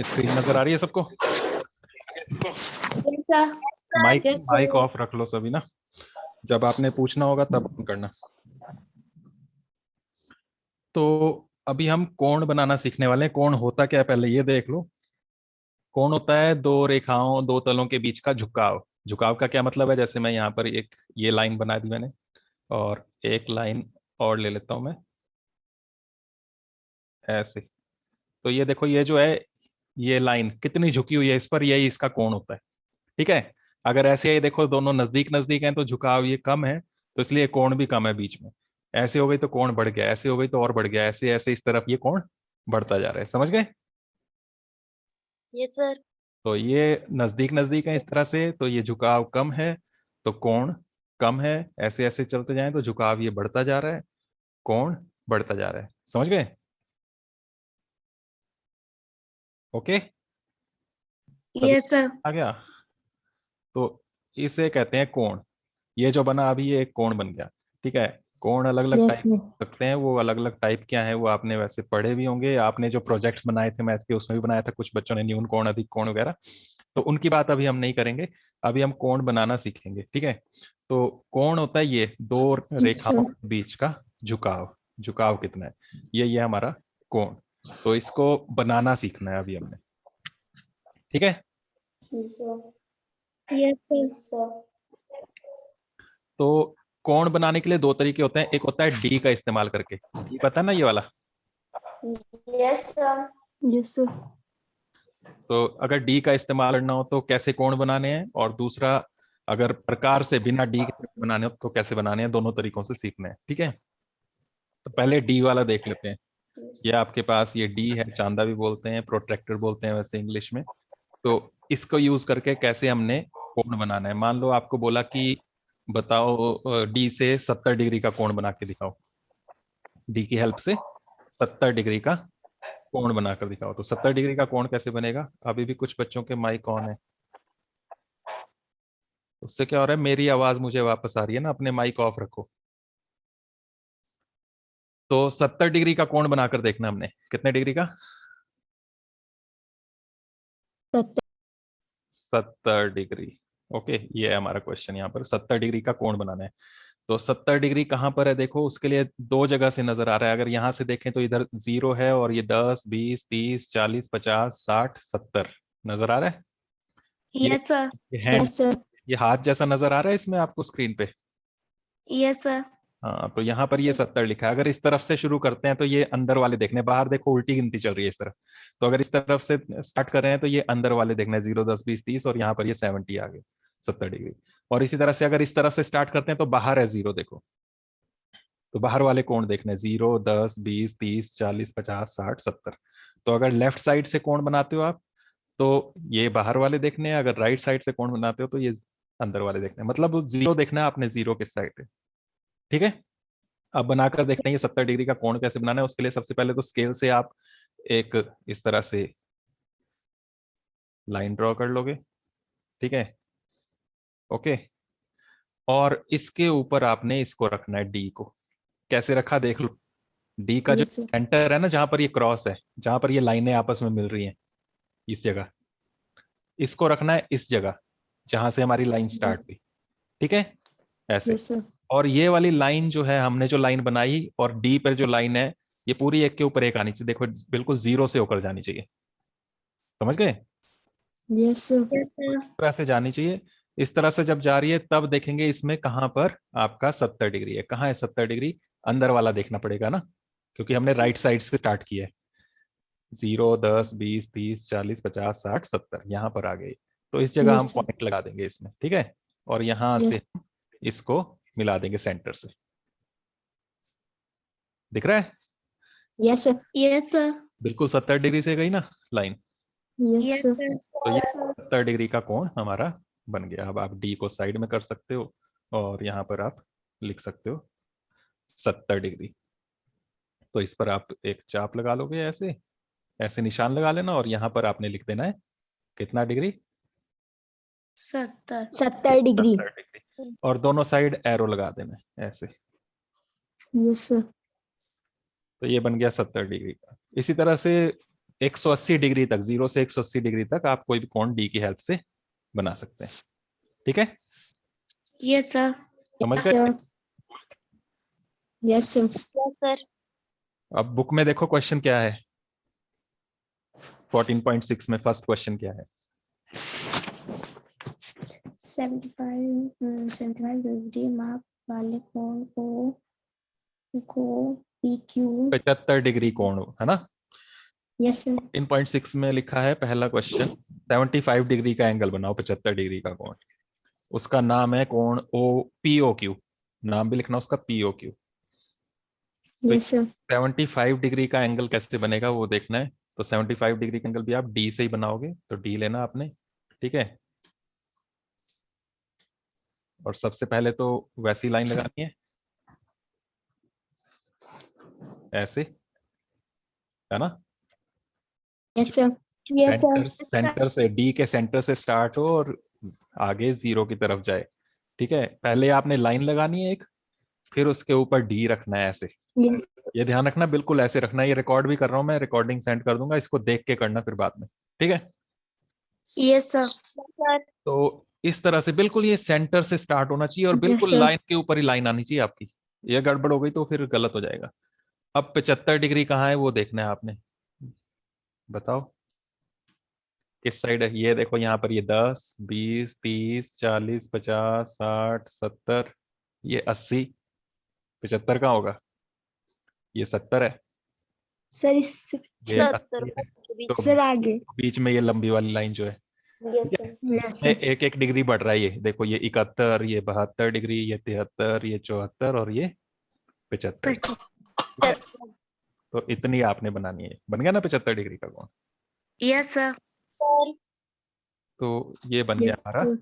Screen नजर आ रही है सबको? माइक माइक ऑफ रख लो सभी ना, जब आपने पूछना होगा तब करना। तो अभी हम कोण बनाना सीखने वाले हैं। कोण होता क्या है पहले ये देख लो। कोण होता है दो रेखाओं, दो तलों के बीच का झुकाव। झुकाव का क्या मतलब है, जैसे मैं यहाँ पर एक ये लाइन बना दी मैंने, और एक लाइन और ले लेता हूं मैं ऐसे। तो ये देखो, ये जो है ये लाइन कितनी झुकी हुई है इस पर, यही इसका कोण होता है। ठीक है। अगर ऐसे ही देखो दोनों नजदीक नजदीक हैं तो झुकाव ये कम है, तो इसलिए कोण भी कम है बीच में। ऐसे हो गई तो कोण बढ़ गया, ऐसे हो गई तो और बढ़ गया, ऐसे ऐसे इस तरफ ये कोण बढ़ता जा रहा है। समझ गए? Yes sir. तो ये नजदीक नजदीक है इस तरह से, तो ये झुकाव कम है, तो कोण कम है। ऐसे ऐसे चलते जाएं तो झुकाव ये बढ़ता जा रहा है, कोण बढ़ता जा रहा है। समझ गए? ओके। सभी यस सर। आ गया? तो इसे कहते हैं कोण। ये जो बना अभी ये एक कोण बन गया। ठीक है। कोण अलग अलग यस टाइप हो सकते हैं, वो अलग अलग टाइप क्या है वो आपने वैसे पढ़े भी होंगे। आपने जो प्रोजेक्ट्स बनाए थे मैथ के उसमें भी बनाया था, कुछ बच्चों ने न्यून कोण, अधिक कोण वगैरह। तो उनकी बात अभी हम नहीं करेंगे, अभी हम कोण बनाना सीखेंगे। ठीक है। तो कोण होता है ये दो रेखाओं के बीच का झुकाव। झुकाव कितना है, ये हमारा कोण। तो इसको बनाना सीखना है अभी हमने। ठीक है। Yes sir. तो कोण बनाने के लिए दो तरीके होते हैं। एक होता है डी का इस्तेमाल करके, डी पता है ना ये वाला। Yes sir. Yes sir. तो अगर डी का इस्तेमाल करना हो तो कैसे कोण बनाने हैं, और दूसरा अगर प्रकार से बिना डी के बनाने हो तो कैसे बनाने हैं, दोनों तरीकों से सीखना है। ठीक है। तो पहले डी वाला देख लेते हैं। ये आपके पास ये डी है, चांदा भी बोलते हैं, प्रोट्रैक्टर बोलते हैं वैसे इंग्लिश में। तो इसको यूज करके कैसे हमने कोण बनाना है। मान लो आपको बोला कि बताओ डी से 70 डिग्री का कोण बना के दिखाओ। डी की हेल्प से 70 डिग्री का कोण बनाकर दिखाओ। तो 70 डिग्री का कोण कैसे बनेगा? अभी भी कुछ बच्चों के माइक ऑन है, उससे क्या हो रहा है, मेरी आवाज मुझे वापस आ रही है ना, अपने माइक ऑफ रखो। तो 70 डिग्री का कोण बनाकर देखना हमने, कितने डिग्री का? 70 डिग्री। ओके, ये है हमारा क्वेश्चन। यहाँ पर 70 डिग्री का कोण बनाना है। तो 70 डिग्री कहाँ पर है देखो, उसके लिए दो जगह से नजर आ रहा है। अगर यहाँ से देखें तो इधर 0 है, और ये 10 20 30 40 50 60 70 नजर आ रहा है। ये यस सर। ये हैंड, यस सर। ये हाथ जैसा नजर आ रहा है इसमें आपको स्क्रीन पे। Yes sir. हाँ, तो यहाँ पर ये 70 लिखा है। अगर इस तरफ से शुरू करते हैं तो ये अंदर वाले देखने, बाहर देखो उल्टी गिनती चल रही है इस तरफ। तो अगर इस तरफ से स्टार्ट कर रहे हैं तो ये अंदर वाले देखना है, 0 10 20 30, और यहाँ पर ये 70 आ गए, 70 डिग्री। और इसी तरह से अगर इस तरफ से स्टार्ट करते हैं तो बाहर है 0 देखो, तो बाहर वाले कोण देखने, 0 10 20 30 40 50 60 70। तो अगर लेफ्ट साइड से कोण बनाते हो आप तो ये बाहर वाले देखने हैं, अगर राइट साइड से कोण बनाते हो तो ये अंदर वाले देखने हैं। मतलब 0 देखना है आपने, 0 किस साइड है। ठीक है। अब बनाकर देखते हैं ये 70 डिग्री का कोण कैसे बनाना है। उसके लिए सबसे पहले तो स्केल से आप एक इस तरह से लाइन ड्रॉ कर लोगे। ठीक है। ओके। और इसके ऊपर आपने इसको रखना है, डी को। कैसे रखा देख लो। डी का जो यस सर। सेंटर है ना, जहां पर ये क्रॉस है, जहां पर ये लाइनें आपस में मिल रही हैं, इस जगह इसको रखना है, इस जगह जहां से हमारी लाइन स्टार्ट हुई। ठीक है, ऐसे। Yes sir. और ये वाली लाइन जो है, हमने जो लाइन बनाई और डी पर जो लाइन है, ये पूरी एक के ऊपर एक आनी चाहिए। देखो बिल्कुल 0 से होकर जानी चाहिए। समझ गए? Yes sir. Yes sir. तरह से जानी चाहिए। इस तरह से जब जा रही है तब देखेंगे इसमें कहां पर आपका 70 डिग्री है। कहाँ है 70 डिग्री? अंदर वाला देखना पड़ेगा ना, क्योंकि हमने राइट साइड से स्टार्ट किया है। 0 10 20 30 40 50 60 70 यहाँ पर आ गई। तो इस जगह हम यस सर। पॉइंट लगा देंगे इसमें। ठीक है। और यहाँ यस। से इसको मिला देंगे सेंटर से। दिख रहा है? Yes sir. Yes sir. बिल्कुल 70 डिग्री से गई ना line. Yes yes sir. Sir. तो ये 70 डिग्री का कोण हमारा बन गया। अब आप डी को साइड में कर सकते हो, और यहाँ पर आप लिख सकते हो 70 डिग्री। तो इस पर आप एक चाप लगा लोगे, ऐसे ऐसे निशान लगा लेना, और यहाँ पर आपने लिख देना है कितना डिग्री? 70। 70 डिग्री। 70 डिग्री। और दोनों साइड एरो लगा देना है ऐसे। Yes sir. तो ये बन गया 70 डिग्री का। इसी तरह से 180 डिग्री तक, 0 से 180 डिग्री तक आप कोई भी कोण डी की हेल्प से बना सकते हैं। ठीक है, यस सर। समझ Yes, गए? sir. Yes, sir. Yes sir. अब बुक में देखो क्वेश्चन क्या है, 14.6 में फर्स्ट क्वेश्चन क्या है? 75 डिग्री माप वाले कोण को PQ. 75 डिग्री कोण है ना। Yes, sir. 14.6 में लिखा है पहला क्वेश्चन, 75 डिग्री का एंगल बनाओ, 75 डिग्री का कोण, उसका नाम है कोण ओ POQ, नाम भी लिखना उसका POQ। तो Yes, sir. 75 डिग्री का एंगल कैसे बनेगा वो देखना है। तो 75 डिग्री का एंगल भी आप डी से ही बनाओगे, तो डी लेना आपने। ठीक है, और सबसे पहले तो वैसी लाइन लगानी है, ऐसे, है ना। Yes, sir. Yes, centre sir. Centre से, डी के सेंटर से स्टार्ट हो और आगे 0 की तरफ जाए। ठीक है, पहले आपने लाइन लगानी है एक, फिर उसके ऊपर डी रखना है ऐसे। Yes. ये ध्यान रखना, बिल्कुल ऐसे रखना है। ये रिकॉर्ड भी कर रहा हूं मैं, रिकॉर्डिंग सेंड कर दूंगा, इसको देख के करना फिर बाद में। ठीक है, यस सर। सर। तो इस तरह से बिल्कुल ये सेंटर से स्टार्ट होना चाहिए और Yes, बिल्कुल sir. लाइन के ऊपर ही लाइन आनी चाहिए आपकी। ये गड़बड़ हो गई तो फिर गलत हो जाएगा। अब 75 डिग्री कहाँ है वो देखना है आपने, बताओ किस साइड है। ये देखो यहाँ पर, ये 10 20 30 40 50 60 70, ये 80, 75 कहाँ होगा, ये 70 है, सर इस ये 70 80 है। तो सर आगे. बीच में ये लंबी वाली लाइन जो है, यस ठीक है, सर। Yes, ये sir. एक एक डिग्री बढ़ रहा है। ये देखो, ये 71, ये 72 डिग्री, ये 73, ये 74 और ये 75। ठीक है, तो इतनी आपने बनानी है। बन गया ना 75 डिग्री का कोण। Yes sir. सर। तो ये बन गया Yes, हमारा sir.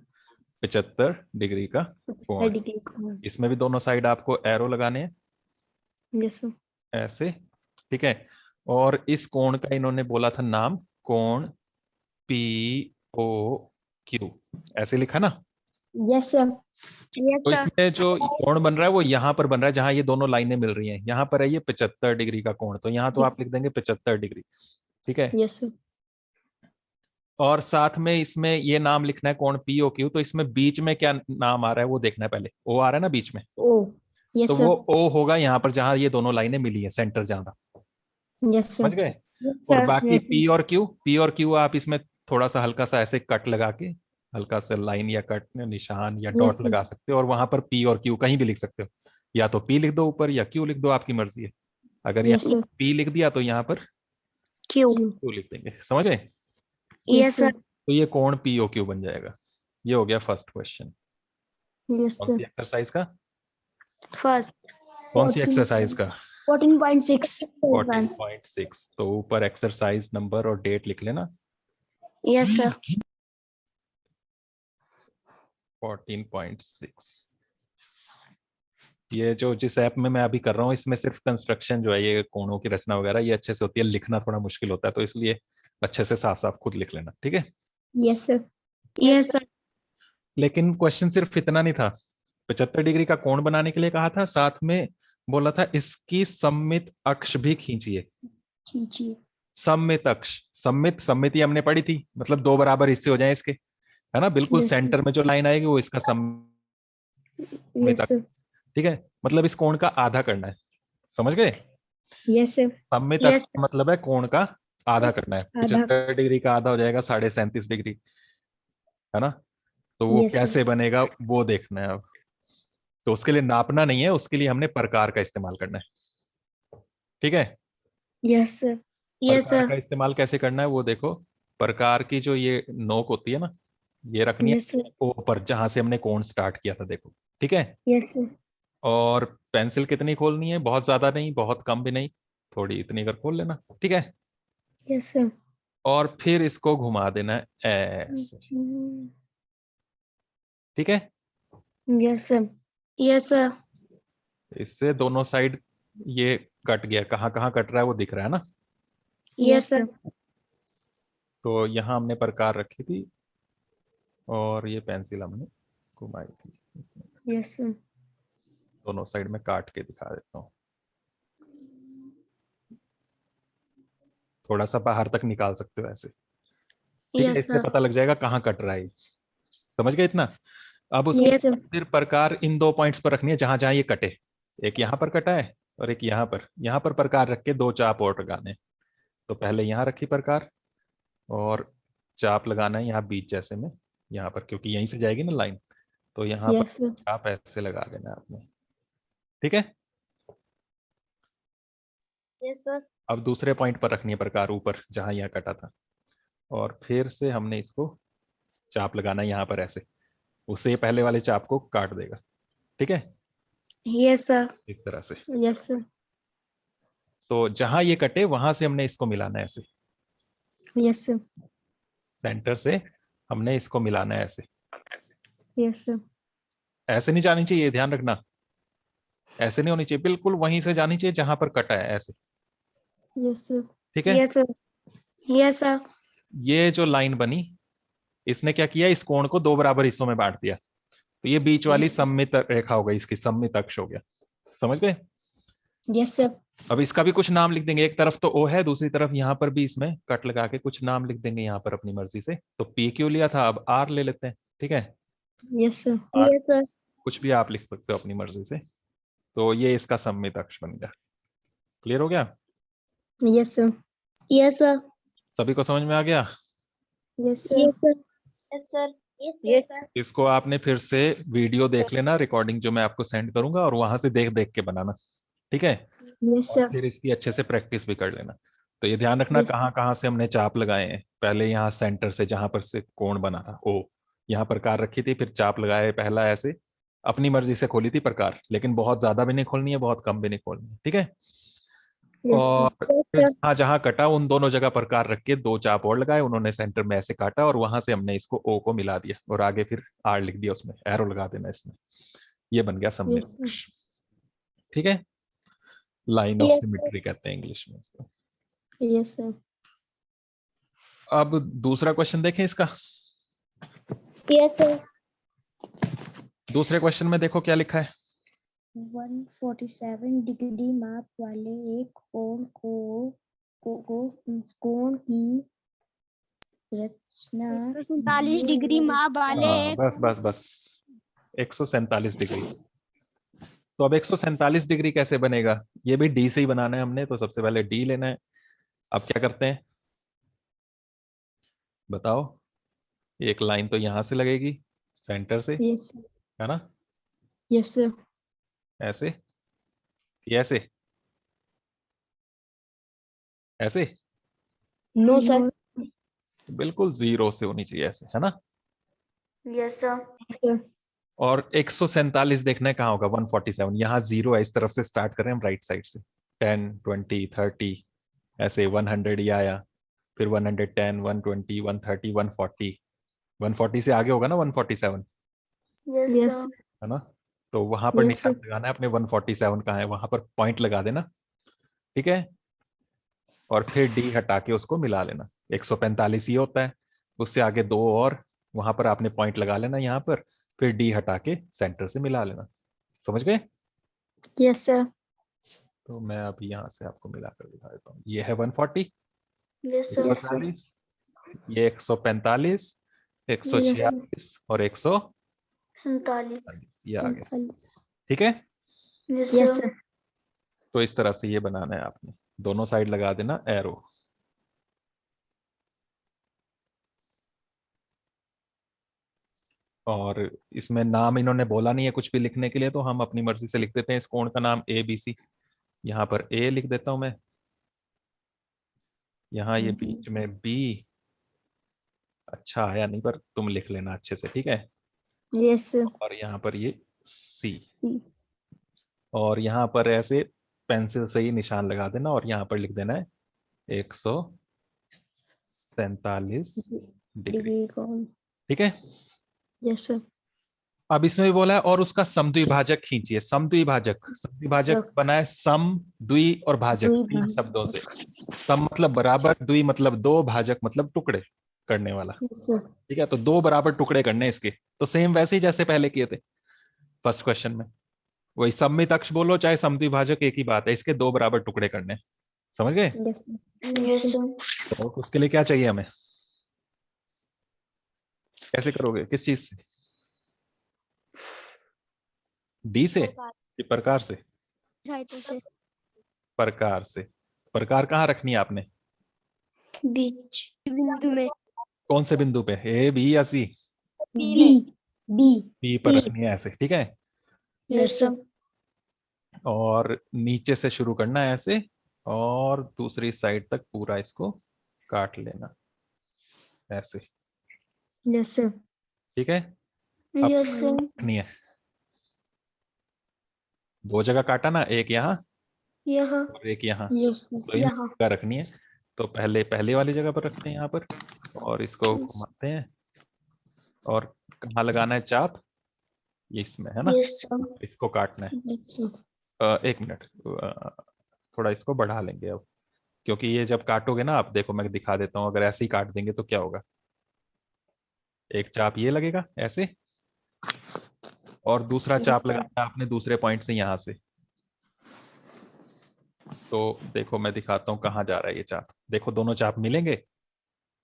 75 डिग्री का कोण। Degree. इसमें भी दोनों साइड आपको एरो लगाने हैं Yes, sir. ऐसे। ठीक है, और इस कोण का इन्होंने बोला था नाम, कोण POQ, ऐसे लिखा ना। Yes, sir. यस तो सर। इसमें जो कोण बन रहा है वो यहाँ पर बन रहा है, जहां ये दोनों लाइनें मिल रही हैं। यहाँ पर है ये 75 डिग्री का कोण, तो यहाँ तो आप लिख देंगे 75 डिग्री। ठीक है, Yes, sir. और साथ में इसमें ये नाम लिखना है कोण POQ। तो इसमें बीच में क्या नाम आ रहा है वो देखना है पहले। O आ रहा है ना बीच में, Oh. Yes, तो sir. वो O होगा यहाँ पर जहां ये दोनों लाइनें मिली है, सेंटर जहां था। Yes, sir. समझ गए? यस और सर। बाकी Yes, sir. P और Q आप इसमें थोड़ा सा हल्का सा ऐसे कट लगा के, हल्का सा लाइन या कट निशान या Yes, डॉट sir. लगा सकते हो, और वहां पर P और Q कहीं भी लिख सकते हो। या तो P लिख दो ऊपर या Q लिख दो, आपकी मर्जी है। अगर Yes, यहाँ sir. P लिख दिया तो यहाँ पर क्यू। Q लिख देंगे। समझ गए? Yes, yes sir. सर। तो ये कोण POQ बन जाएगा। ये हो गया फर्स्ट क्वेश्चन। Yes, कौन sir. सी एक्सरसाइज का? फर्स्ट। कौन सी एक्सरसाइज का? 14.6. 14.6। तो ऊपर एक्सरसाइज नंबर और डेट लिख लेना। Yes sir. 14.6। ये जो जिस ऐप में मैं अभी कर रहा हूँ, इसमें सिर्फ कंस्ट्रक्शन जो है, ये कोणों की रचना वगैरह ये अच्छे से होती है, लिखना थोड़ा मुश्किल होता है, तो इसलिए अच्छे से साफ साफ खुद लिख लेना। ठीक है, Yes, sir. Yes sir. लेकिन क्वेश्चन सिर्फ इतना नहीं था। 75 डिग्री का कोण बनाने के लिए कहा था, साथ में बोला था इसकी सममित अक्ष भी खींचिए। खींचिए. सममित अक्ष, सममित, सममिति हमने पढ़ी थी, मतलब दो बराबर हिस्से हो जाएं इसके, है ना। बिल्कुल Yes, sir. सेंटर में जो लाइन आएगी वो इसका सममित Yes, अक्ष। sir. ठीक है, मतलब इस कोण का आधा करना है। समझ गए? Yes, sir. सममित अक्ष यस का मतलब है कोण का आधा करना है। आधा. 75 डिग्री का आधा हो जाएगा 37.5 डिग्री, है ना। तो वो Yes, sir. कैसे बनेगा वो देखना है अब। तो उसके लिए नापना नहीं है, उसके लिए हमने प्रकार का इस्तेमाल करना है। ठीक है, Yes, sir. यस प्रकार सर। का इस्तेमाल कैसे करना है वो देखो। प्रकार की जो ये नोक होती है ना, ये रखनी है Yes, sir. ऊपर जहां से हमने कोण स्टार्ट किया था, देखो। ठीक है, Yes, sir. और पेंसिल कितनी खोलनी है, बहुत ज्यादा नहीं बहुत कम भी नहीं, थोड़ी इतनी कर खोल लेना। ठीक है, Yes, sir. और फिर इसको घुमा देना है ऐसे। ठीक है, Yes, sir. Yes sir. इससे दोनों साइड ये कट गया, कहाँ कहाँ कट रहा है वो दिख रहा है ना। Yes sir. तो यहाँ हमने प्रकार रखी थी और ये पेंसिल हमने घुमाई थी। Yes, sir. दोनों साइड में काट के दिखा देता हूँ। थोड़ा सा बाहर तक निकाल सकते हो ऐसे, ठीक है। Yes, इससे sir. पता लग जाएगा कहाँ कट रहा है। समझ गए इतना? अब उसके Yes, sir. फिर प्रकार इन दो पॉइंट्स पर रखनी है जहां जहां ये कटे। एक यहाँ पर कटा है और एक यहाँ पर प्रकार रख के दो चाप और लगाने। तो पहले यहाँ रखी प्रकार और चाप लगाना है यहाँ बीच जैसे में, यहाँ पर, क्योंकि यहीं से जाएगी ना लाइन, तो यहाँ पर Yes, sir. चाप ऐसे लगा देना है आपने, ठीक है। Yes, sir. अब दूसरे पॉइंट पर रखनी है प्रकार ऊपर जहां यहाँ कटा था, और फिर से हमने इसको चाप लगाना है यहाँ पर ऐसे, उससे ये पहले वाले चाप को काट देगा, ठीक है, Yes, sir. इस तरह से। Yes, sir. तो जहां ये कटे वहां से हमने इसको मिलाना है ऐसे, Yes, sir. सेंटर से हमने इसको मिलाना है ऐसे। Yes, sir. ऐसे नहीं जानी चाहिए, ध्यान रखना, ऐसे नहीं होनी चाहिए, बिल्कुल वहीं से जानी चाहिए जहां पर कटा है ऐसे, Yes, sir. ठीक है। Yes, sir. Yes, sir. ये जो लाइन बनी, इसने क्या किया, इस कोण को दो बराबर हिस्सों में बांट दिया, तो ये बीच वाली Yes. सममित रेखा हो गई, इसकी सममित अक्ष हो गया। समझ गए? Yes, sir. अब इसका भी कुछ नाम लिख देंगे, एक तरफ तो ओ है, दूसरी तरफ यहाँ पर भी इसमें कट लगा के कुछ नाम लिख देंगे यहाँ पर अपनी मर्जी से। तो पी क्यू लिया था, अब आर ले लेते हैं, ठीक है। Yes, sir. Yes, sir. कुछ भी आप लिख सकते हो अपनी मर्जी से। तो ये इसका सममित अक्ष बन गया। क्लियर हो गया? Yes, sir. Yes, sir. सभी को समझ में आ गया? Yes, sir. Yes, sir. Yes, sir. Yes, sir. इसको आपने फिर से वीडियो देख लेना, रिकॉर्डिंग जो मैं आपको सेंड करूंगा, और वहां से देख देख के बनाना, ठीक है। Yes, और sir. फिर इसकी अच्छे से प्रैक्टिस भी कर लेना। तो ये ध्यान रखना Yes. कहाँ कहाँ से हमने चाप लगाए हैं। पहले यहाँ सेंटर से जहां पर से कोण बना था ओ, यहाँ प्रकार रखी थी, फिर चाप लगाए, पहला ऐसे अपनी मर्जी से खोली थी प्रकार, लेकिन बहुत ज्यादा भी नहीं खोलनी है, बहुत कम भी नहीं खोलनी है, ठीक है। Yes, sir. और फिर जहां जहां कटा उन दोनों जगह प्रकार रख के दो चाप और लगाए, उन्होंने सेंटर में ऐसे काटा, और वहां से हमने इसको ओ को मिला दिया, और आगे फिर आर लिख दिया, उसमें एरो लगा देना इसमें। ये बन गया सममित Yes, sir. अक्ष, ठीक है। लाइन ऑफ Yes, सिमेट्री कहते हैं इंग्लिश में इसको। Yes, sir. अब दूसरा क्वेश्चन देखें इसका। Yes, sir. दूसरे क्वेश्चन में देखो क्या लिखा है। 147 डिग्री माप वाले एक कोण की रचना 147 डिग्री माप वाले हाँ, बस बस बस 147 डिग्री। तो अब 147 डिग्री कैसे बनेगा, ये भी डी से ही बनाना है हमने, तो सबसे पहले डी लेना है। अब क्या करते हैं बताओ। एक लाइन तो यहां से लगेगी सेंटर से, Yes, sir. है ना, Yes, sir. ऐसे कि ऐसे, ऐसे No, sir. बिल्कुल जीरो से होनी चाहिए ऐसे, है ना। Yes, sir. Yes, sir. और 147 देखना है कहाँ होगा, 147, यहाँ जीरो है, इस तरफ से स्टार्ट करें हम राइट साइड से, 10 20 30 ऐसे 100 ये आया, फिर 110 120 130 140, 140 से आगे होगा ना 147, Yes, Yes, sir. है ना। तो वहां पर Yes, निशान sir. लगाना है अपने, 147 कहाँ है वहां पर पॉइंट लगा देना, ठीक है। और फिर डी हटा के उसको मिला लेना, 145 ये होता है, उससे आगे दो और वहां पर आपने पॉइंट लगा लेना यहाँ पर, फिर डी हटा के सेंटर से मिला लेना। समझ गए? Yes, sir. तो मैं अभी यहाँ से आपको मिलाकर दिखा देता हूँ। ये है 140, Yes, sir. 140, ये 145, 146 और 147, 47. ये आ गया, ठीक है। Yes, Yes, sir. sir. तो इस तरह से ये बनाना है आपने, दोनों साइड लगा देना एरो। और इसमें नाम इन्होंने बोला नहीं है कुछ भी लिखने के लिए, तो हम अपनी मर्जी से लिख देते हैं इस कोण का नाम ABC। यहाँ पर A लिख देता हूं मैं, यहाँ ये बीच में B। अच्छा आया नहीं, पर तुम लिख लेना अच्छे से, ठीक है। Yes, sir. और यहाँ पर ये C, और यहाँ पर ऐसे पेंसिल से ही निशान लगा देना, और यहाँ पर लिख देना है 147 डिग्री, कोण. ठीक है। Yes, sir. अब इसमें भी बोला है और उसका समद्विभाजक खींचिए। समद्विभाजक बना है सम, द्वि और भाजक, तीन शब्दों से। सम मतलब बराबर, द्वि मतलब दो, भाजक मतलब टुकड़े करने वाला, Yes, sir. ठीक है। तो दो बराबर टुकड़े करने हैं इसके, तो सेम वैसे ही जैसे पहले किए थे फर्स्ट क्वेश्चन में, वही सममित अक्ष बोलो चाहे समद्विभाजक, एक ही बात है, इसके दो बराबर टुकड़े करने हैं। समझ गए? Yes, sir. Yes, sir. तो उसके लिए क्या चाहिए हमें? कैसे करोगे, किस चीज से? डी से कि प्रकार से? प्रकार से। प्रकार कहाँ रखनी है आपने? Beach. बिंदु में कौन से बिंदु पे, ए बी या सी? बी बी बी पर रखनी है ऐसे, ठीक है। Yes, sir. और नीचे से शुरू करना है ऐसे, और दूसरी साइड तक पूरा इसको काट लेना ऐसे, यस सर ठीक है। अब Yes, sir. रखनी है, दो जगह काटा ना, एक यहाँ यह और एक यहाँ, यस तो इन यहाँ जगह रखनी है। तो पहले पहले वाली जगह पर रखते हैं यहाँ पर, और इसको घुमाते हैं, और कहाँ लगाना है चाप? ये इसमें है ना, Yes, sir. इसको काटना है। एक मिनट, थोड़ा इसको बढ़ा लेंगे अब, क्योंकि ये जब काटोगे ना आप, देखो मैं दिखा देता हूँ, अगर ऐसे ही काट देंगे तो क्या होगा। एक चाप ये लगेगा ऐसे, और दूसरा चाप sir. लगाना है आपने दूसरे पॉइंट से यहाँ से। तो देखो मैं दिखाता हूँ कहाँ जा रहा है ये चाप, देखो दोनों चाप मिलेंगे,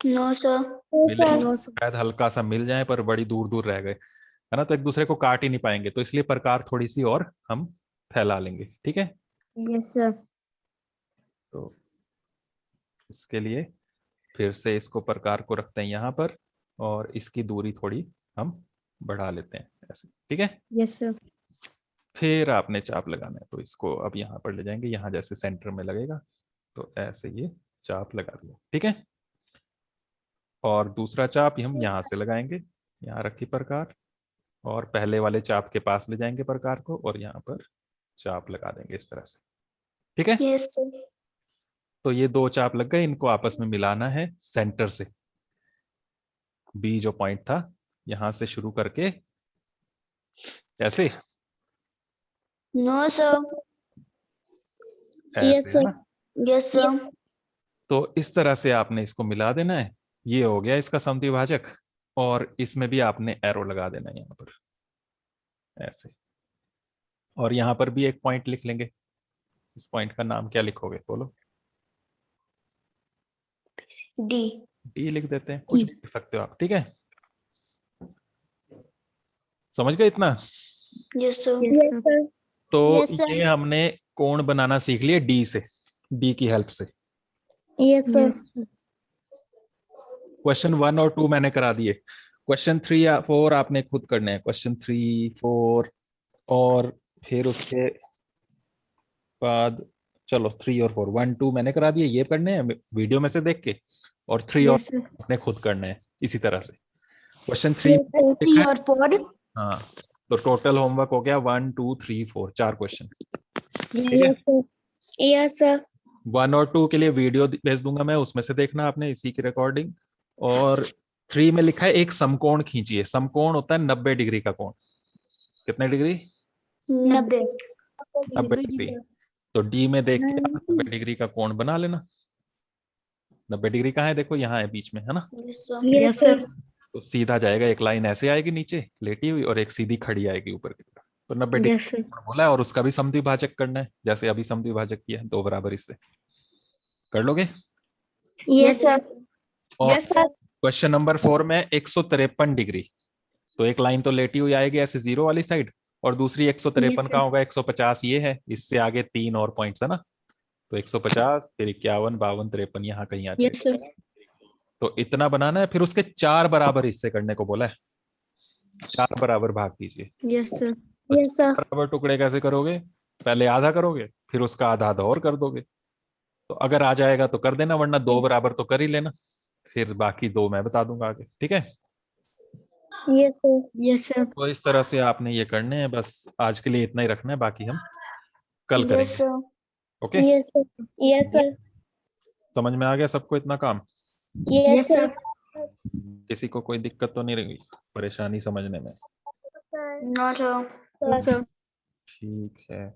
No, sir. मिलेंगे, शायद हल्का सा मिल जाए पर बड़ी दूर दूर रह गए, है ना, तो एक दूसरे को काट ही नहीं पाएंगे, तो इसलिए प्रकार थोड़ी सी और हम फैला लेंगे, ठीक है। यस सर तो इसके लिए फिर से इसको प्रकार को रखते हैं यहाँ पर, और इसकी दूरी थोड़ी हम बढ़ा लेते हैं ऐसे, ठीक है। यस सर फिर आपने चाप लगाना है, तो इसको अब यहाँ पर ले जाएंगे, यहाँ जैसे सेंटर में लगेगा, तो ऐसे ये चाप लगा दिया, ठीक है। और दूसरा चाप हम यहाँ से लगाएंगे, यहाँ रखी प्रकार, और पहले वाले चाप के पास ले जाएंगे प्रकार को, और यहाँ पर चाप लगा देंगे इस तरह से, ठीक है। Yes, sir. तो ये दो चाप लग गए, इनको आपस में मिलाना है सेंटर से, बी जो पॉइंट था यहां से शुरू करके ऐसे, No, sir. ऐसे है ना। Yes, sir. तो इस तरह से आपने इसको मिला देना है, ये हो गया इसका समद्विभाजक, और इसमें भी आपने एरो लगा देना है यहाँ पर ऐसे, और यहाँ पर भी एक पॉइंट लिख लेंगे। इस पॉइंट का नाम क्या लिखोगे, बोलो? D. डी लिख देते हैं, कुछ भी लिख सकते हो आप, ठीक है। समझ गए इतना? Yes, sir. यस सर तो Yes, sir. ये हमने कोण बनाना सीख लिया डी से, डी की हेल्प से। यस सर क्वेश्चन 1 और 2 मैंने करा दिए, क्वेश्चन 3 या 4 आपने खुद करने हैं, क्वेश्चन 3, 4, और फिर उसके बाद चलो 3 और 4, 1, 2 मैंने करा दिए, ये करने हैं वीडियो में से देख के, और 3 और यस सर आपने खुद करने हैं इसी तरह से। क्वेश्चन 3 3 और 4 हाँ, तो टोटल होमवर्क हो गया 1, 2, 3, 4, 4 क्वेश्चन, ठीक है। यस सर यस सर 1 और 2 के लिए वीडियो भेज दूंगा मैं, उसमें से देखना आपने इसी की रिकॉर्डिंग। और 3 में लिखा है एक समकोण खींचिए, समकोण होता है 90 डिग्री का कोण। कितने डिग्री? 90. 90 डिग्री। तो डी में देख के आप 90 डिग्री का कोण बना लेना। 90 डिग्री कहाँ है, देखो यहाँ है बीच में, है ना। Yes, sir. यस सर तो सीधा जाएगा, एक लाइन ऐसे आएगी नीचे लेटी हुई, और एक सीधी खड़ी आएगी ऊपर की तरफ, तो 90 डिग्री यस सर बोला है, और उसका भी समद्विभाजक करना है, जैसे अभी समद्विभाजक किया है, 2 बराबर इससे कर लोगे। यस सर और क्वेश्चन नंबर 4 में 153 डिग्री, तो एक लाइन तो लेटी हुई आएगी ऐसे जीरो वाली साइड, और दूसरी 153 का होगा, 150 ये है, इससे आगे 3 और पॉइंट्स है ना, तो 150 फिर 51, 52, 53 यहाँ कहीं आ यस जाएगा। सर तो इतना बनाना है, फिर उसके 4 बराबर हिस्से करने को बोला है, 4 बराबर भाग कीजिए। यस सर तो यस सर बराबर टुकड़े कैसे करोगे, पहले आधा करोगे, फिर उसका आधा आधा और कर दोगे, तो अगर आ जाएगा तो कर देना, वरना 2 बराबर तो कर ही लेना, फिर बाकी 2 मैं बता दूंगा आगे, ठीक है। यस सर यस सर तो इस तरह से आपने ये करने हैं, बस आज के लिए इतना ही रखना है, बाकी हम कल Yes, करेंगे, sir. Okay. Yes sir yes sir समझ में आ गया सबको इतना काम? यस सर किसी को कोई दिक्कत तो नहीं रही, परेशानी समझने में? No, sir. यस सर ठीक है।